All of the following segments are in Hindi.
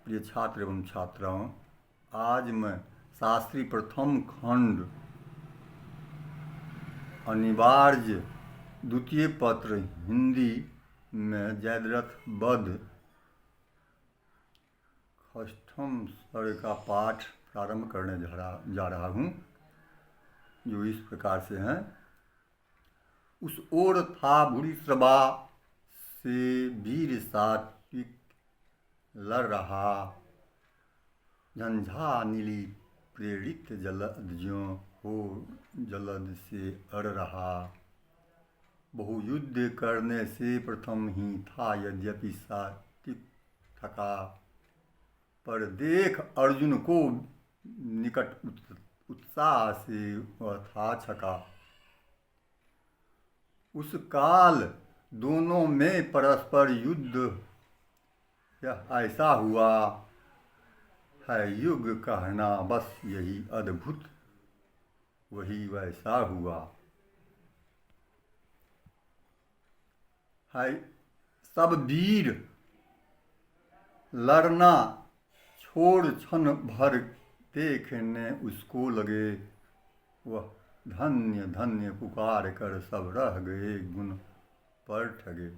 प्रिय छात्र एवं छात्राओं, आज मैं शास्त्री प्रथम खंड अनिवार्य द्वितीय पत्र हिंदी में जयद्रथ वध षष्ठम सर्ग का पाठ प्रारंभ करने जा रहा हूँ, जो इस प्रकार से हैं। उस ओर था भूरिश्रवा से वीर सात्विक लड़ रहा, झंझा नीली प्रेरित जलद ज्यों हो जलद से अड़ रहा। बहुयुद्ध करने से प्रथम ही था, यद्यपि सात्विक थका, पर देख अर्जुन को निकट उत्साह से वह था छका। उस काल दोनों में परस्पर युद्ध यह ऐसा हुआ है, युग कहना बस यही अद्भुत वही वैसा हुआ है। सब वीर लड़ना छोड़ क्षण भर देखने उसको लगे, वह धन्य धन्य पुकार कर सब रह गए गुण पर ठगे।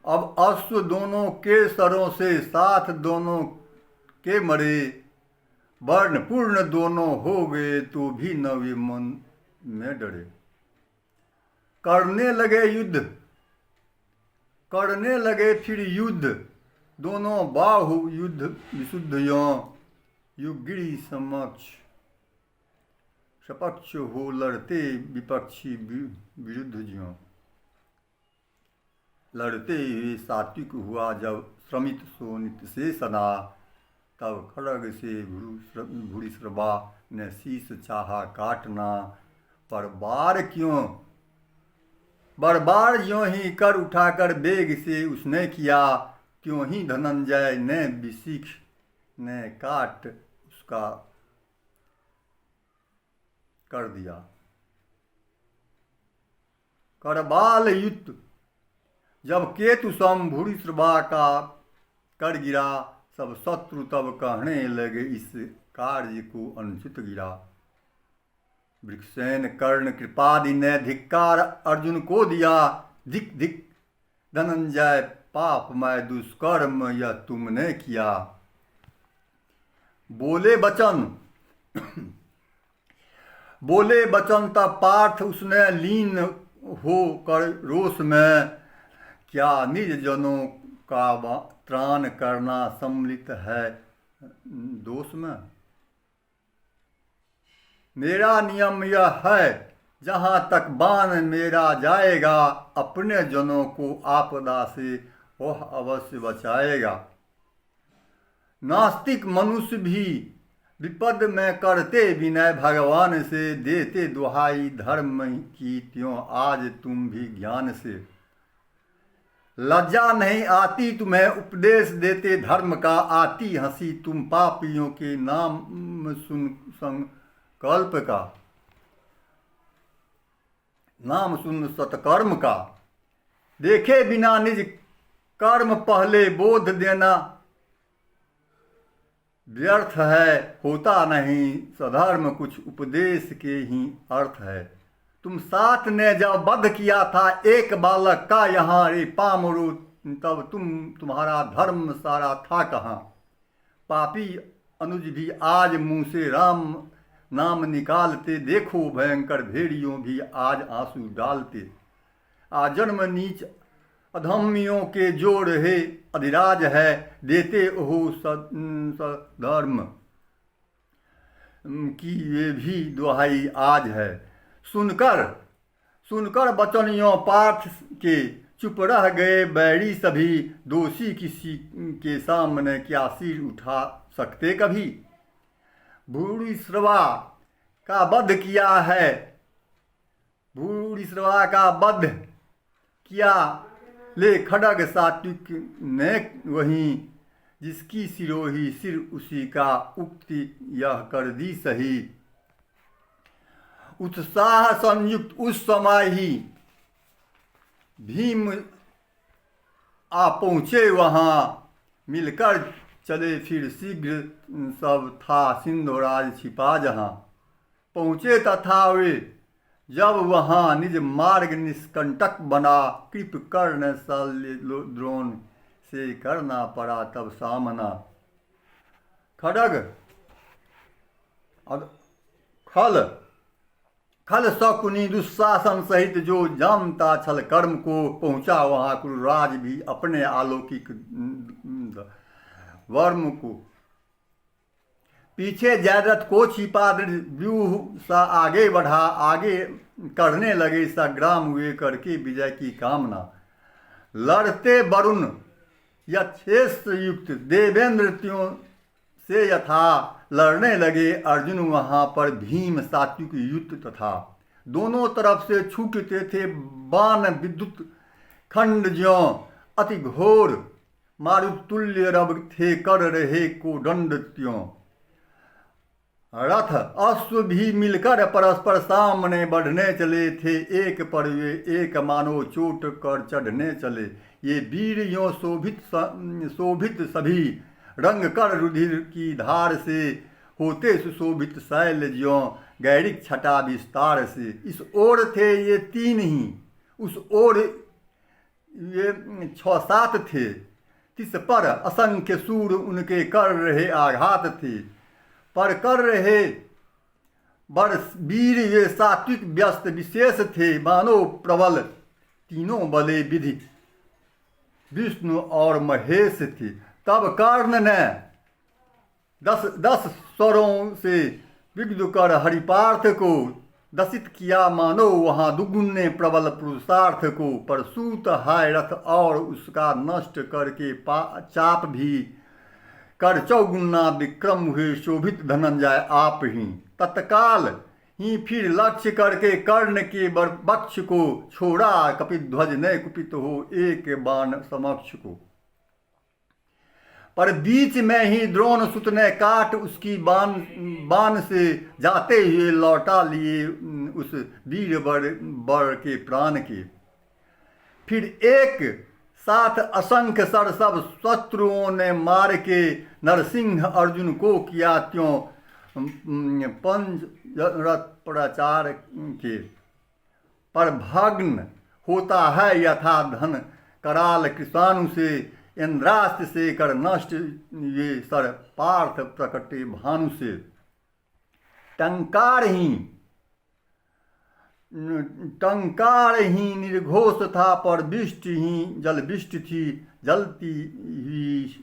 अब अश्व दोनों के सरों से साथ दोनों के मरे, वर्ण पूर्ण दोनों हो गए तो भी न वे मन में डरे। करने लगे फिर युद्ध, दोनों बाहु युद्ध विशुद्ध यों, युगिरी समक्ष सपक्ष हो लड़ते विपक्षी विरुद्ध ज्यों। लड़ते हुए सात्विक हुआ जब श्रमित सोनित से सदा, तब खड्ग से भूरिश्रवा ने शीश चाहा काटना, पर बार ज्यों ही कर उठाकर बेग से उसने किया, त्यों ही धनंजय ने विशिख ने काट उसका कर दिया। करबाल युक्त जब केतु सम भूरिश्रवा का कर गिरा, सब शत्रु तब कहने लगे इस कार्य को अनुचित गिरा। वृक्षसेन कर्ण कृपादि ने धिक्कार अर्जुन को दिया, धिक धिक धनंजय पापमय दुष्कर्म यह तुमने किया। बोले बचन तब पार्थ उसने लीन हो कर रोष में, क्या निज जनों का त्राण करना सम्मिलित है दोष में। मेरा नियम यह है, जहाँ तक बाण मेरा जाएगा, अपने जनों को आपदा से वह अवश्य बचाएगा। नास्तिक मनुष्य भी विपद में करते विनय, भगवान से देते दुहाई धर्म की, त्यों आज तुम भी ज्ञान से। लज्जा नहीं आती तुम्हें उपदेश देते धर्म का, आती हंसी तुम पापियों के नाम सुन संकल्प का। नाम सुन सत्कर्म का, देखे बिना निज कर्म पहले बोध देना व्यर्थ है, होता नहीं सधर्म कुछ उपदेश के ही अर्थ है। तुम साथ ने जब वध किया था एक बालक का यहाँ रे पामरो, तब तुम्हारा धर्म सारा था कहाँ। पापी अनुज भी आज मुँह से राम नाम निकालते, देखो भयंकर भेड़ियों भी आज आंसू डालते। आजन्म नीच अधर्मियों के जोड़ है अधिराज है, देते हो सधर्म की ये भी दुहाई आज है। सुनकर बचनियों पार्थ के चुप रह गए बैरी सभी, दोषी किसी के सामने क्या सिर उठा सकते कभी। भूरिश्रवा का वध किया है, भूरिश्रवा का वध किया ले खड्ग सात्विक ने वहीं, जिसकी सिरोही सिर उसी का, उक्ति यह कर दी सही। उत्साह संयुक्त उस समय ही भीम आ पहुँचे वहाँ, मिलकर चले फिर शीघ्र सब था सिंधुराज छिपा जहाँ। पहुँचे तथा वे जब वहाँ निज मार्ग निष्कंटक बना, कृप कर्ण शल्य द्रोण से करना पड़ा तब सामना। खड्ग खल खल शकुनी दुशासन सहित जो जानता छल कर्म को, पहुँचा वहाँ कुरुराज भी अपने अलौकिक वर्म को। पीछे जयद्रथ को छिपा व्यूह सा आगे बढ़ा, आगे करने लगे संग्राम वे करके विजय की कामना। लड़ते वरुण यथेष्ट युक्त देवेंद्र त्यों से यथा, लड़ने लगे अर्जुन वहाँ पर भीम सात्विक युक्त तथा। दोनों तरफ से छूटते थे बाण विद्युत खंड ज्यों, अति घोर मारुत तुल्य रब थे कर रहे को दंड त्यों। रथ अश्व भी मिलकर परस्पर सामने बढ़ने चले थे, एक पर वे एक मानो चोट कर चढ़ने चले। ये वीर यों शोभित सभी रंग कर रुधिर की धार से, होते सुशोभित शैल ज्यों गैरिक छटा विस्तार से। इस ओर थे ये तीन ही, उस ओर ये 6-7 थे, तिस पर असंख्य सूर उनके कर रहे आघात थे। पर कर रहे बड़ वीर ये सात्विक व्यस्त विशेष थे, मानो प्रबल तीनों बले विधि विष्णु और महेश थे। तब कर्ण ने 10 स्वरों से विग्ध कर हरिपार्थ को दसित किया, मानो वहाँ दुगुने प्रबल पुरुषार्थ को। पर सूत हाय रथ और उसका नष्ट करके चाप भी कर चौगुना विक्रम हुए, शोभित धनंजय आप ही। तत्काल ही फिर लक्ष्य करके कर्ण के वक्ष को छोड़ा, कपिध्वज ने कुपित हो एक बाण समक्ष को। पर बीच में ही द्रोण सुत ने काट उसकी बाण से, जाते हुए लौटा लिए उस वीर बर के प्राण के। फिर एक साथ असंख्य सर सब शत्रुओं ने मार के, नरसिंह अर्जुन को किया त्यों पंचरथ प्रचार के। पर भग्न होता है यथा धन कराल कृषाणु से, इंद्रास्त्र से कर नष्ट ये सर पार्थ प्रकटे भानु से। टंकार ही निर्घोष था, पर बिष्ट ही जल बिष्ट थी, जलती हुई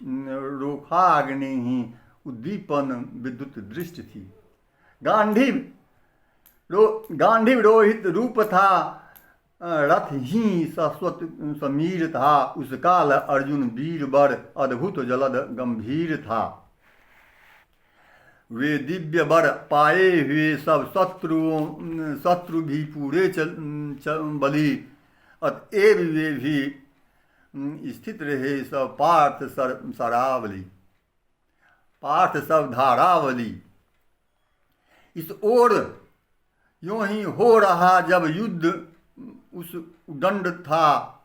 रोखाग्नि ही उद्दीपन विद्युत दृष्टि थी। गांडीव रोहित रूप था, रथ ही शाश्वत समीर था, उस काल अर्जुन वीर बर अद्भुत जलद गंभीर था। वे दिव्य बर पाए हुए सब शत्रु भी पूरे बली, अतएव वे भी स्थित रहे सब पार्थ सब धारावली। इस ओर यूं ही हो रहा जब युद्ध उस दंड था,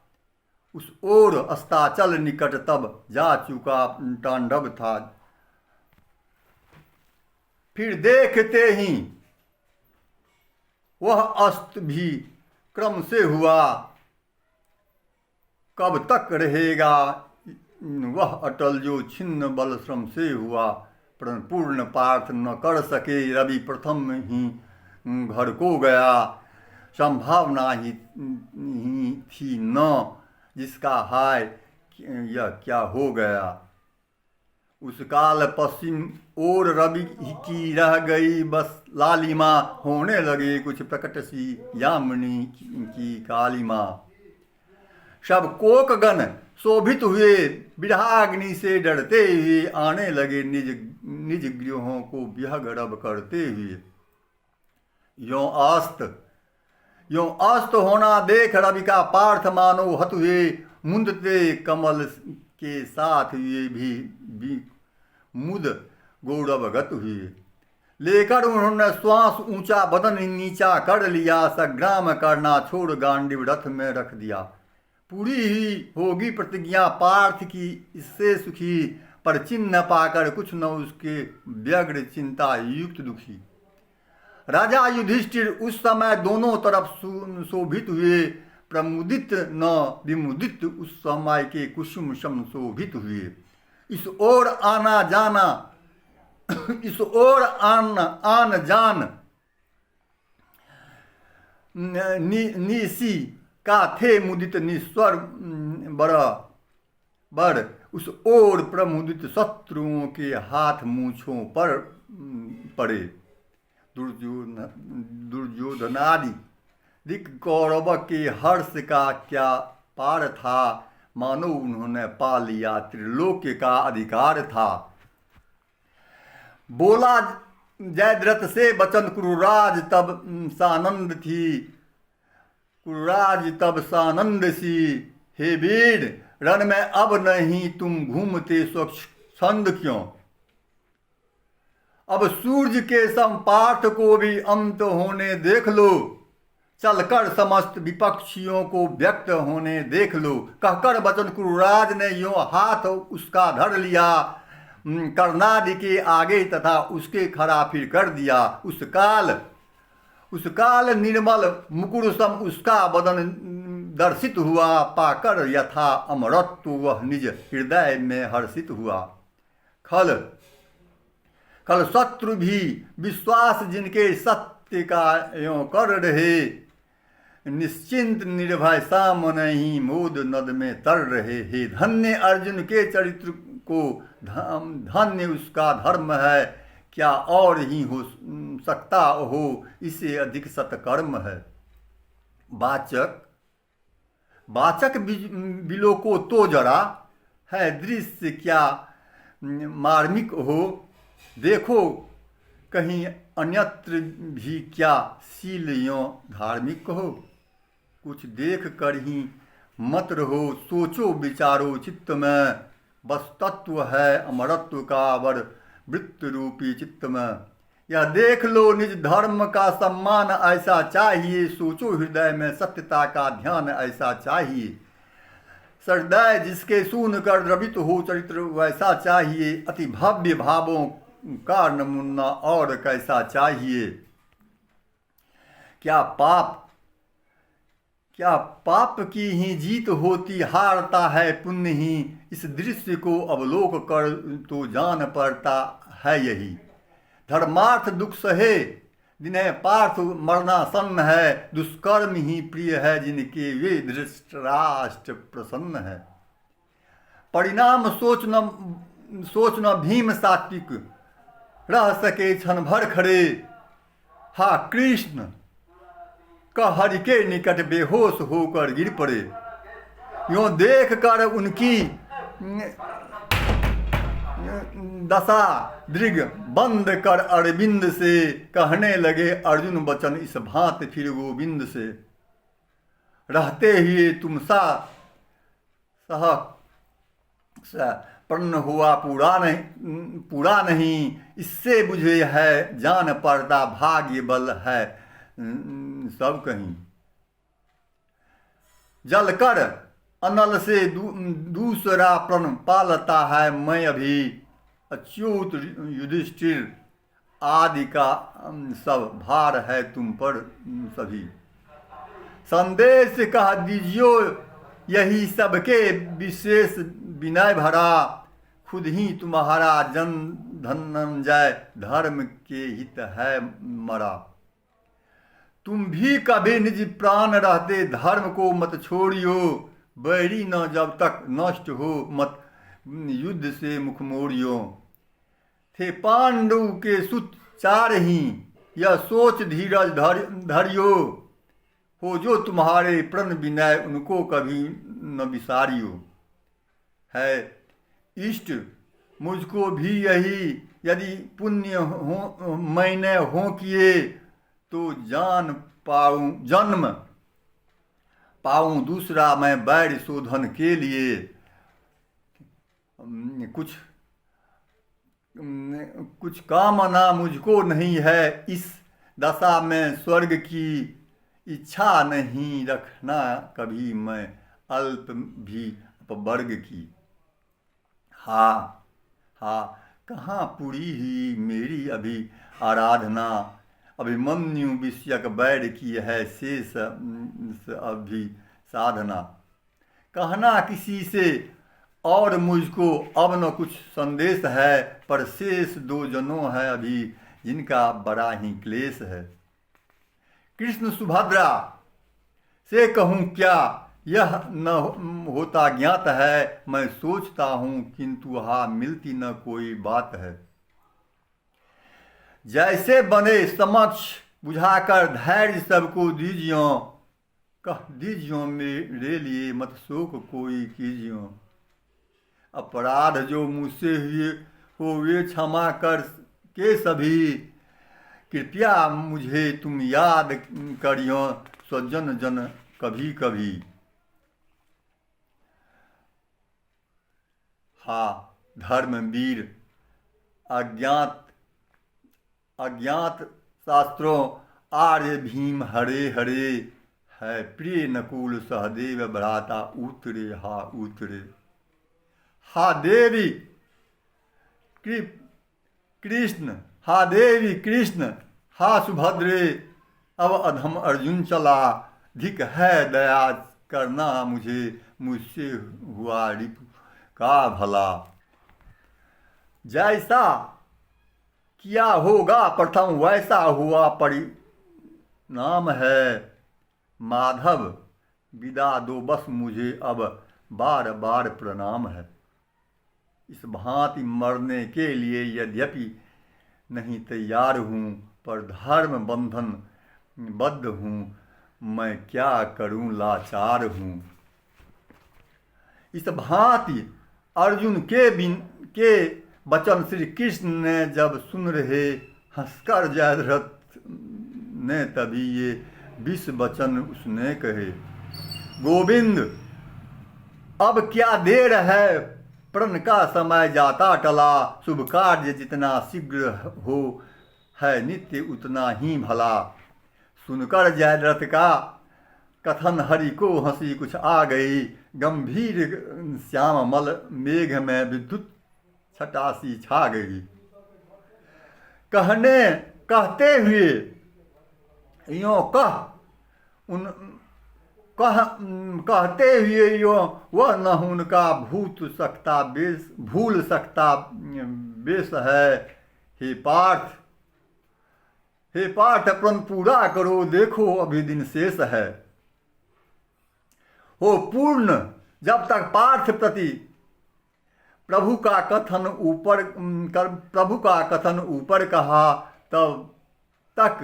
उस ओर अस्ताचल निकट तब जा चुका तांडव था। फिर देखते ही वह अस्त भी क्रम से हुआ, कब तक रहेगा वह अटल जो छिन्न बल श्रम से हुआ। पूर्ण पार्थ न कर सके रवि प्रथम ही घर को गया, संभावना ही थी न जिसका हाय यह क्या हो गया। उस काल पश्चिम ओर रवि की रह गई बस लालिमा, होने लगे कुछ प्रकट सी यामिनी की कालिमा। सब कोकगण शोभित हुए विरहाग्नि से डरते हुए, आने लगे निज गृहों को विहग करते हुए। यों अस्त होना देख रवि का पार्थ मानो हत हुए, मुंदते कमल के साथ हुए भी मुद गौरवगत हुए। लेकर उन्होंने श्वास ऊंचा बदन नीचा कर लिया, संग्राम करना छोड़ गांडीव रथ में रख दिया। पूरी ही होगी प्रतिज्ञा पार्थ की इससे सुखी, पर चिन्ह पाकर कुछ न उसके व्यग्र चिंता युक्त दुखी। राजा युधिष्ठिर उस समय दोनों तरफ शोभित हुए, प्रमुदित न विमुदित उस समय के कुसुम सम शोभित हुए। इस ओर आना जाना इस ओर आन जान निसी का थे मुदित निस्वर बर, उस ओर प्रमुदित शत्रुओं के हाथ मूछों पर पड़े। दुर्योधनादि दिक कौरव के हर्ष का क्या पार था, मानो उन्होंने पा लिया त्रिलोक्य का अधिकार था। बोला जयद्रथ से वचन कुरुराज तब सानंद थी, कुरुराज तब सानंद सी, हे वीर रण में अब नहीं तुम घूमते स्वच्छंद क्यों। अब सूर्य के सम पार्थ को भी अंत होने देख लो, चलकर समस्त विपक्षियों को व्यक्त होने देख लो। कहकर वचन कुरुराज ने यों हाथ उसका धर लिया, कर्णादि के आगे तथा उसके खड़ा फिर कर दिया। उस काल निर्मल मुकुर सम उसका बदन दर्शित हुआ, पाकर यथा अमरत्व वह निज हृदय में हर्षित हुआ। खल शत्रु भी विश्वास जिनके सत्य का यों कर रहे, निश्चिंत निर्भय सामने ही मोद नद में तर रहे। हे धन्य अर्जुन के चरित्र को, धन्य उसका धर्म है, क्या और ही हो सकता हो इससे अधिक सत्कर्म है। वाचक बिलोको तो जरा, है दृश्य क्या मार्मिक हो। देखो कहीं अन्यत्र भी क्या शील यों धार्मिक हो। कुछ देख कर ही मत रहो, सोचो विचारो चित्त में, बस तत्व है अमरत्व का वर वृत्त रूपी चित्त में। यह देख लो निज धर्म का सम्मान ऐसा चाहिए, सोचो हृदय में सत्यता का ध्यान ऐसा चाहिए। हृदय जिसके सून कर द्रवित हो चरित्र वैसा चाहिए, अति भव्य भावों का नमूना और कैसा चाहिए। क्या पाप की ही जीत होती, हारता है पुण्य ही। इस दृश्य को अवलोक कर तो जान पड़ता है यही। धर्मार्थ दुख सहे जिन्हें पार्थ मरना सन्न है, दुष्कर्म ही प्रिय है जिनके वे धृतराष्ट्र प्रसन्न है। परिणाम सोचना भीम सात्विक, रह सके क्षण भर खड़े। हा कृष्ण कह हरि के निकट बेहोश होकर गिर पड़े। यों देख कर उनकी दशा दृग बंद कर अरविंद से, कहने लगे अर्जुन वचन इस भांति फिर गोविंद से। रहते हुए तुम सह प्रन्न हुआ पूरा नहीं, इससे मुझे है जान पड़ता भाग्य बल है सब कहीं। जलकर अनल से दूसरा प्रण पालता है मैं अभी, अच्युत युधिष्ठिर आदि का सब भार है तुम पर सभी। संदेश कह दीजियो यही सबके विशेष विनय भरा, खुद ही तुम्हारा जन धनंजय धर्म के हित है मरा। तुम भी कभी निज प्राण रहते धर्म को मत छोड़ियो, बैरी न जब तक नष्ट हो मत युद्ध से मुख मोड़ियो। थे पांडु के सुत चार ही, यह सोच धीरज धरियो, हो जो तुम्हारे प्रण विनय उनको कभी न विसारियो। है इष्ट मुझको भी यही, यदि पुण्य हो मैंने हो किए, तो जन्म पाऊं दूसरा मैं बैर शोधन के लिए। कुछ कामना मुझको नहीं है, इस दशा में स्वर्ग की इच्छा नहीं रखना कभी मैं अल्प भी अपवर्ग की। हाँ हाँ, कहाँ पूरी ही मेरी अभी आराधना, अभिमन्यु विषयक बैर की है शेष अभी साधना। कहना किसी से और मुझको अब न कुछ संदेश है, पर शेष 2 जनों है अभी जिनका बड़ा ही क्लेश है। कृष्ण सुभद्रा से कहूँ क्या, यह न होता ज्ञात है, मैं सोचता हूँ किंतु हाँ मिलती न कोई बात है। जैसे बने समक्ष बुझाकर धैर्य सबको दीजियो, कह दीजियो मेरे लिए मत शोक कोई कीजियो। अपराध जो मुझसे हुए हो वे क्षमा कर के सभी, कृपया मुझे तुम याद करियो स्वजन जन कभी कभी। हाँ धर्मवीर अज्ञात शास्त्रों आर्य भीम हरे हरे, है प्रिय नकुल सहदेव भ्राता उतरे हा उतरे। हा देवी कृष्ण, हा देवी कृष्ण, हा सुभद्रे, अब अधम अर्जुन चला, धिक है दया करना मुझे, मुझसे हुआ रिपु का भला। जैसा किया होगा प्रथम वैसा हुआ परिणाम है, माधव विदा दो बस मुझे अब बार बार प्रणाम है। इस भांति मरने के लिए यद्यपि नहीं तैयार हूँ, पर धर्म बंधन बद्ध हूँ, मैं क्या करूँ लाचार हूँ। इस भांति अर्जुन के वचन श्री कृष्ण ने जब सुन रहे, हंसकर जयद्रथ ने तभी ये 20 वचन उसने कहे। गोविंद अब क्या देर है, प्रण का समय जाता टला, शुभ कार्य जितना शीघ्र हो है नित्य उतना ही भला। सुनकर जयद्रथ का कथन हरि को हंसी कुछ आ गई, गंभीर श्याममल मेघ में विद्युत छटासी छा गई। कहते हुए यों कहते हुए यो वह न उनका भूल सकता बेस है। हे पार्थ प्रण पूरा करो, देखो अभी दिन शेष है। हो पूर्ण जब तक पार्थ प्रति प्रभु का कथन ऊपर कहा, तब तक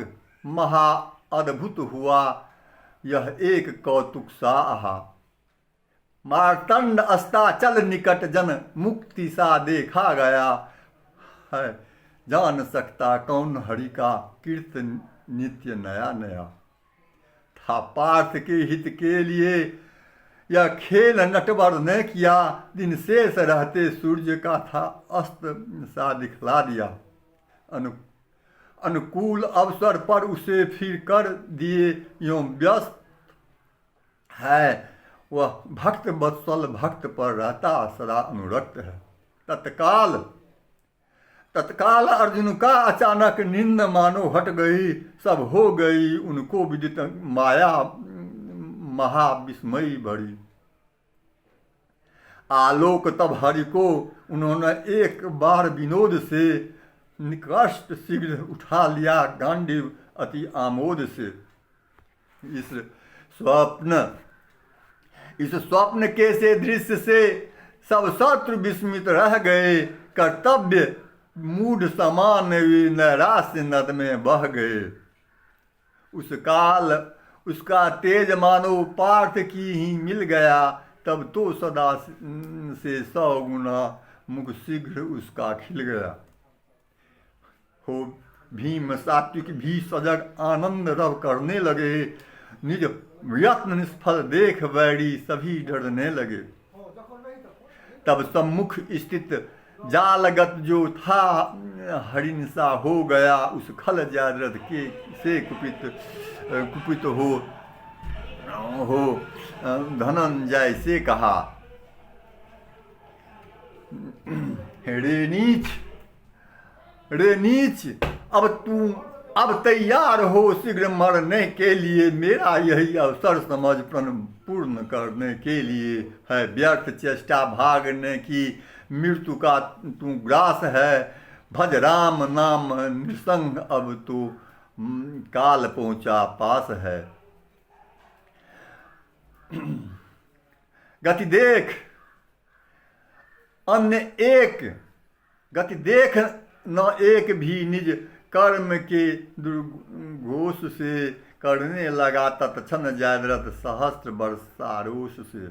महा अद्भुत हुआ यह एक कौतुक सा आहा। मार्तंड अस्ताचल निकट जन मुक्ति सा देखा गया है, जान सकता कौन हरि का कीर्तन नित्य नया नया। था पार्थ के हित के लिए यह खेल नटवर ने किया, दिन शेष रहते सूर्य का था अस्त सा दिखला दिया। अनुकूल अवसर पर उसे फिर कर दिए यों व्यस्त है, वह भक्त वत्सल भक्त पर रहता सदा अनुरक्त है। तत्काल अर्जुन का अचानक निंद मानो हट गई, सब हो गई उनको विदित माया महाविस्मयी भरी। आलोक तब हरि को उन्होंने एक बार विनोद से निकष्ट शीघ्र उठा लिया, गांडीव अति आमोद से। इस स्वप्न के से दृश्य से सब शत्रु विस्मित रह गए, कर्तव्य मूढ़ समान नैराश्य नद में बह गए। उस काल उसका तेज मानो पार्थ की ही मिल गया, तब तो सदा से 100 गुना मुख शीघ्र उसका खिल गया। हो भीम सात्विक भी सजग आनंद रव करने लगे, निज यत्न निष्फल देख बैरी सभी डरने लगे। तब सम्मुख स्थित जालगत जो था हरिणसा हो गया, उस खल जयद्रथ के से कुपित हो हो धनंजय से कहा, रे नीच, अब तैयार हो शीघ्र मरने के लिए। मेरा यही अवसर समझ प्रण पूर्ण करने के लिए है। व्यर्थ चेष्टा भागने की, मृत्यु का तू ग्रास है। भज राम नाम निसंग, अब तो काल पहुंचा पास है। गति देख अन्य एक, गति देख न एक भी निज कर्म के दुर्घोष से। करने लगा तत्क्षण जयद्रथ सहस्त्र वर्षारोष से।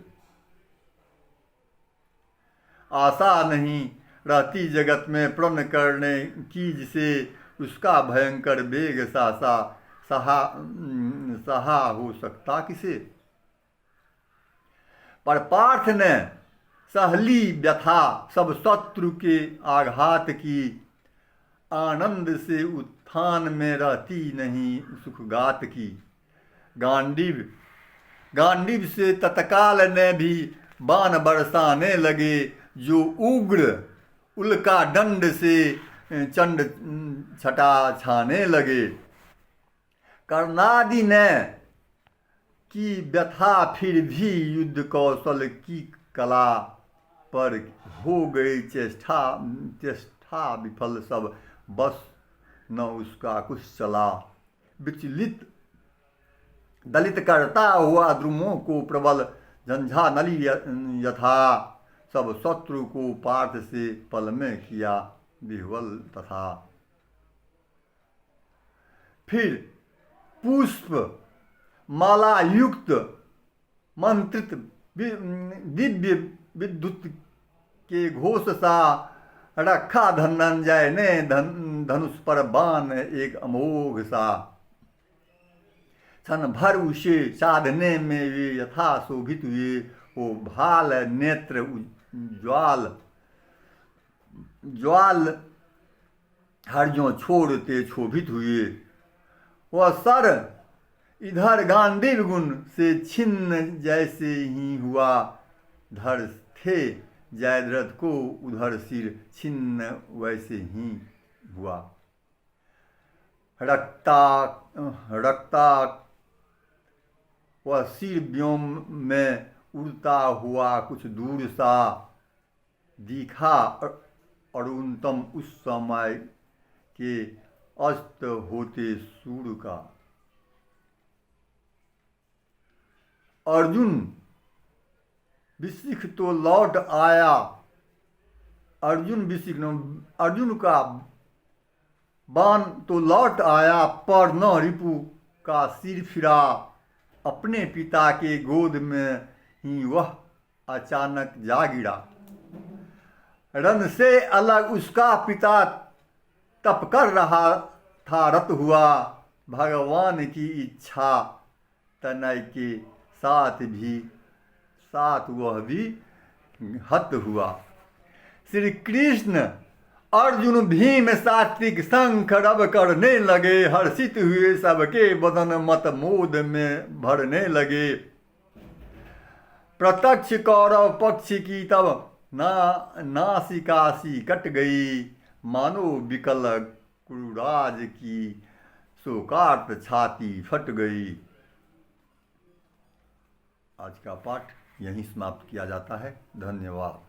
आशा नहीं रहती जगत में प्रण करने की, जिसे उसका भयंकर वेग सहा हो सकता किसे। पर पार्थ ने सहली व्यथा सब शत्रु के आघात की। आनंद से उत्थान में रहती नहीं सुखगात की। गांडीव से तत्काल ने भी बाण बरसाने लगे। जो उग्र उल्का दंड से चंड छटा छाने लगे। कर्णादि ने की व्यथा फिर भी युद्ध कौशल की कला पर हो गई चेष्टा विफल सब। बस न उसका कुछ चला। विचलित दलित करता हुआ द्रुमों को प्रबल झंझा नली यथा। सब शत्रु को पार्थ से पल में किया विह्वल तथा। फिर पुष्प माला युक्त मंत्रित दिव्य विद्युत के घोष सा रखा धनंजय ने धनुष पर बाण एक अमोघ सा। क्षण भर उसे साधने में वे यथा शोभित हुए। वो भाल नेत्र ज्वाल हरियों छोड़ते क्षोभित हुए। वह सर इधर गांडीव गुण से छिन्न जैसे ही हुआ। धर थे जयद्रथ को उधर सिर छिन्न वैसे ही हुआ। रक्ता वह सिर व्योम में उड़ता हुआ कुछ दूर सा दिखा। अरुणतम उस समय के अस्त होते सूर्य का। अर्जुन विशिख तो लौट आया। अर्जुन का बाण तो लौट आया, पर न रिपु का सिर फिरा। अपने पिता के गोद में ही वह अचानक जा गिरा। रन से अलग उसका पिता तप कर रहा था रत हुआ। भगवान की इच्छा तनय के साथ वह भी हत हुआ। श्री कृष्ण अर्जुन भीम सात्विक शंख रव करने लगे। हर्षित हुए सबके बदन मत मोद में भरने लगे। प्रत्यक्ष कौरव पक्ष की तब नासिका सी कट गई। मानो विकल कुरुराज की शोकार्त छाती फट गई। आज का पाठ यहीं समाप्त किया जाता है। धन्यवाद।